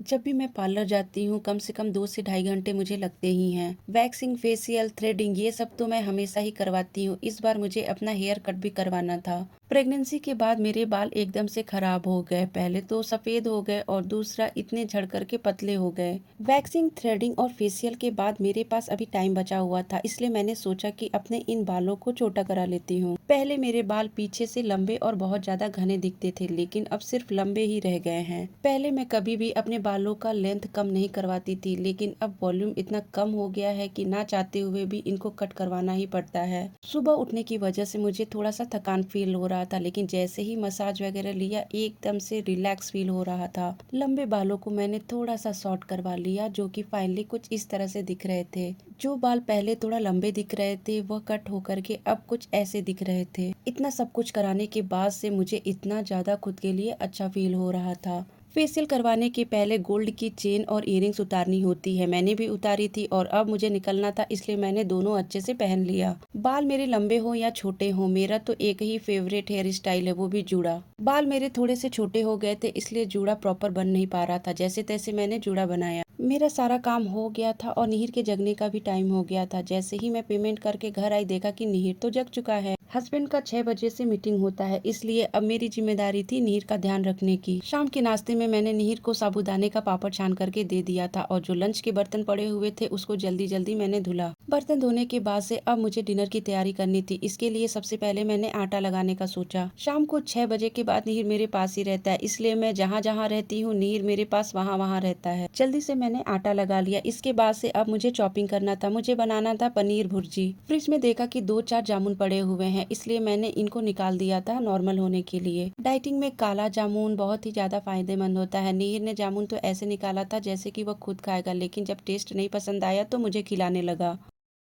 जब भी मैं पार्लर जाती हूँ कम से कम 2 से ढाई घंटे मुझे लगते ही हैं। वैक्सिंग, फेशियल, थ्रेडिंग ये सब तो मैं हमेशा ही करवाती हूँ। इस बार मुझे अपना हेयर कट भी करवाना था। प्रेगनेंसी के बाद मेरे बाल एकदम से खराब हो गए। पहले तो सफ़ेद हो गए और दूसरा इतने झड़ कर के पतले हो गए। वैक्सिंग, थ्रेडिंग और फेशियल के बाद मेरे पास अभी टाइम बचा हुआ था, इसलिए मैंने सोचा कि अपने इन बालों को छोटा करा लेती हूँ। पहले मेरे बाल पीछे से लंबे और बहुत ज्यादा घने दिखते थे, लेकिन अब सिर्फ लंबे ही रह गए हैं। पहले मैं कभी भी अपने बालों का लेंथ कम नहीं करवाती थी, लेकिन अब वॉल्यूम इतना कम हो गया है कि ना चाहते हुए भी इनको कट करवाना ही पड़ता है। सुबह उठने की वजह से मुझे थोड़ा सा थकान फील हो रहा था, लेकिन जैसे ही मसाज वगैरह लिया एकदम से रिलैक्स फील हो रहा था। लंबे बालों को मैंने थोड़ा सा शॉर्ट करवा लिया, जो कि फाइनली कुछ इस तरह से दिख रहे थे। जो बाल पहले थोड़ा लंबे दिख रहे थे वह कट होकर के अब कुछ ऐसे दिख रहे थे। इतना सब कुछ कराने के बाद से मुझे इतना ज्यादा खुद के लिए अच्छा फील हो रहा था। फेशियल करवाने के पहले गोल्ड की चेन और इयरिंग्स उतारनी होती है। मैंने भी उतारी थी और अब मुझे निकलना था, इसलिए मैंने दोनों अच्छे से पहन लिया। बाल मेरे लंबे हो या छोटे हो, मेरा तो एक ही फेवरेट हेयर स्टाइल है, वो भी जूड़ा। बाल मेरे थोड़े से छोटे हो गए थे, इसलिए जूड़ा प्रॉपर बन नहीं पा रहा था। जैसे तैसे मैंने जूड़ा बनाया। मेरा सारा काम हो गया था और निहिर के जगने का भी टाइम हो गया था। जैसे ही मैं पेमेंट करके घर आई, देखा कि निहिर तो जग चुका है। हस्बैंड का 6 बजे से मीटिंग होता है, इसलिए अब मेरी जिम्मेदारी थी निहिर का ध्यान रखने की। शाम के नाश्ते में मैंने निहिर को साबूदाने का पापड़ छान करके दे दिया था और जो लंच के बर्तन पड़े हुए थे उसको जल्दी जल्दी मैंने धुला। बर्तन धोने के बाद से अब मुझे डिनर की तैयारी करनी थी। इसके लिए सबसे पहले मैंने आटा लगाने का सोचा। शाम को 6 बजे के बाद निहिर मेरे पास ही रहता है, इसलिए मैं जहाँ जहाँ रहती हूँ निहिर मेरे पास वहाँ वहाँ रहता है। जल्दी से मैंने आटा लगा लिया। इसके बाद से अब मुझे चॉपिंग करना था। मुझे बनाना था पनीर भुर्जी। फ्रिज में देखा कि 2-4 जामुन पड़े हुए हैं, इसलिए मैंने इनको निकाल दिया था नॉर्मल होने के लिए। डाइटिंग में काला जामुन बहुत ही ज्यादा फायदेमंद होता है। निहिर ने जामुन तो ऐसे निकाला था जैसे कि वह खुद खाएगा, लेकिन जब टेस्ट नहीं पसंद आया तो मुझे खिलाने लगा।